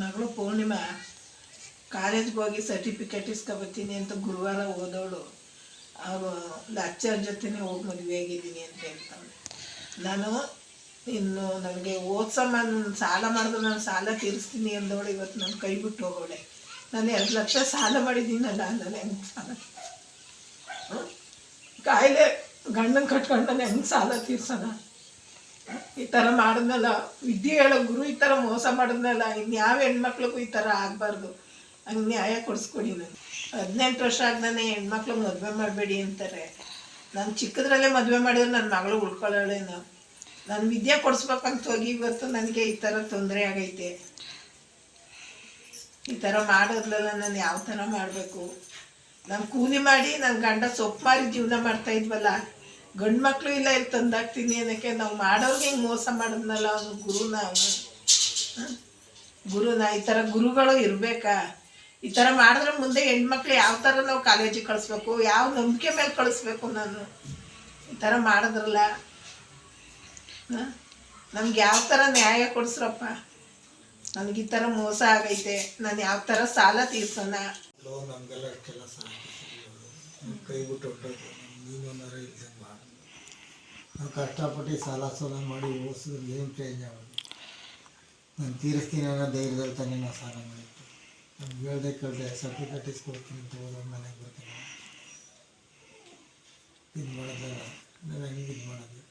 ಮಗಳು ಪೂರ್ಣಿಮಾ ಕಾಲೇಜ್ಗೆ ಹೋಗಿ ಸರ್ಟಿಫಿಕೇಟ್ ಇಸ್ಕೊಬತ್ತೀನಿ ಅಂತ ಗುರುವಾರ ಓದೋಳು. ಅವರು ಲೆಕ್ಚರ್ ಜೊತೆನೇ ಹೋಗಿ ಮದುವೆ ಆಗಿದ್ದೀನಿ ಅಂತ ಹೇಳ್ತಾಳೆ. ನಾನು ಇನ್ನು ನನಗೆ ಓದ್ಸಮ್ಮ ಸಾಲ ಮಾಡಿದ್ರು ನಾನು ಸಾಲ ತೀರಿಸ್ತೀನಿ ಅಂದವಳು. ಇವತ್ತು ನಾನು ಕೈ ಬಿಟ್ಟು ಹೋಗೋಳೆ. ನಾನು 2 ಲಕ್ಷ ಸಾಲ ಮಾಡಿದ್ದೀನಲ್ಲ, ನಾನು ಹೆಂಗೆ ಸಾಲ ಕಾಯಿಲೆ ಗಂಡನ ಕಟ್ಕೊಂಡು ನಾನು ಹೆಂಗೆ ಸಾಲ ತೀರ್ಸೋಣ? ಈ ಥರ ಮಾಡಿದ್ನಲ್ಲ, ವಿದ್ಯೆ ಹೇಳೋ ಗುರು ಈ ಥರ ಮೋಸ ಮಾಡಿದ್ನಲ್ಲ, ಇನ್ಯಾವ ಹೆಣ್ಮಕ್ಳಿಗೂ ಈ ಥರ ಆಗಬಾರ್ದು. ಹಂಗೆ ನ್ಯಾಯ ಕೊಡಿಸ್ಕೊಡಿ. ನಾನು 18 ವರ್ಷ ಆಗ್ದಾನೆ ಹೆಣ್ಮಕ್ಳು ಮದುವೆ ಮಾಡಬೇಡಿ ಅಂತಾರೆ. ನಾನು ಚಿಕ್ಕದ್ರಲ್ಲೇ ಮದುವೆ ಮಾಡಿದ್ರೆ ನನ್ನ ಮಗಳು ಉಳ್ಕೊಳ್ಳೋಳೇನು? ನಾನು ವಿದ್ಯೆ ಕೊಡಿಸ್ಬೇಕಂತ ಹೋಗಿ ಇವತ್ತು ನನಗೆ ಈ ಥರ ತೊಂದರೆ ಆಗೈತೆ. ಈ ಥರ ಮಾಡೋದ್ರಲ್ಲ ನಾನು ಯಾವ ಥರ ಮಾಡಬೇಕು? ನಾನು ಕೂಲಿ ಮಾಡಿ ನನ್ನ ಗಂಡ ಸೊಪ್ಪು ಮಾರಿ ಜೀವನ ಮಾಡ್ತಾಯಿದ್ವಲ್ಲ, ಗಂಡು ಮಕ್ಕಳು ಇಲ್ಲ ಇಲ್ಲಿ ತಂದಾಕ್ತೀನಿ ಅನ್ನೋಕ್ಕೆ ನಾವು ಮಾಡೋರಿಗೆ ಹಿಂಗೆ ಮೋಸ ಮಾಡಿದ್ನಲ್ಲ ಅವನು ಗುರುನ. ಈ ಥರ ಗುರುಗಳು ಇರಬೇಕಾ? ಈ ಥರ ಮಾಡಿದ್ರೆ ಮುಂದೆ ಹೆಣ್ಮಕ್ಳು ಯಾವ ಥರ ನಾವು ಕಾಲೇಜಿಗೆ ಕಳಿಸ್ಬೇಕು? ಯಾವ ನಂಬಿಕೆ ಮೇಲೆ ಕಳಿಸ್ಬೇಕು? ನಾನು ಈ ಥರ ಮಾಡಿದ್ರಲ್ಲ, ನಮ್ಗೆ ಯಾವ ಥರ ನ್ಯಾಯ ಕೊಡಿಸ್ರಪ್ಪ? ನನಗೆ ಈ ಥರ ಮೋಸ ಆಗೈತೆ. ನಾನು ಯಾವ ಥರ ಸಾಲ ತೀರ್ಸೋಣ? ನಮಗೆಲ್ಲ ಅಷ್ಟೆಲ್ಲ ಸಾಲ ಕೈ ಬಿಟ್ಟು ಹೊಟ್ಟೋದು. ನೀವೊಂದಾರ ಇಲ್ದಂಗೆ ಮಾಡಿ ನಾವು ಕಷ್ಟಪಟ್ಟು ಸಾಲ ಮಾಡಿ ಓದಿಸಿದ್ರೆ ಏನು ಚೇಂಜ್ ಆಗೋದು? ನಾನು ತೀರಿಸ್ತೀನಿ ಅನ್ನೋ ಧೈರ್ಯದಲ್ಲಿ ತಾನೇ ನಾವು ಸಾಲ ಮಾಡಿತ್ತು. ನಮ್ಗೆ ಹೇಳ್ದೆ ಕೇಳ್ದೆ ಸರ್ಟಿಫಿಕೇಟ್ ಇಸ್ಕೊಡ್ತೀನಿ ಅಂತ ಹೋದವ್ರ ಮನೆಗೆ ಬರ್ತೀನಿ. ಇದು ಮಾಡೋದಲ್ಲ, ನಾನು ಹೆಂಗೆ ಇದು ಮಾಡೋದು?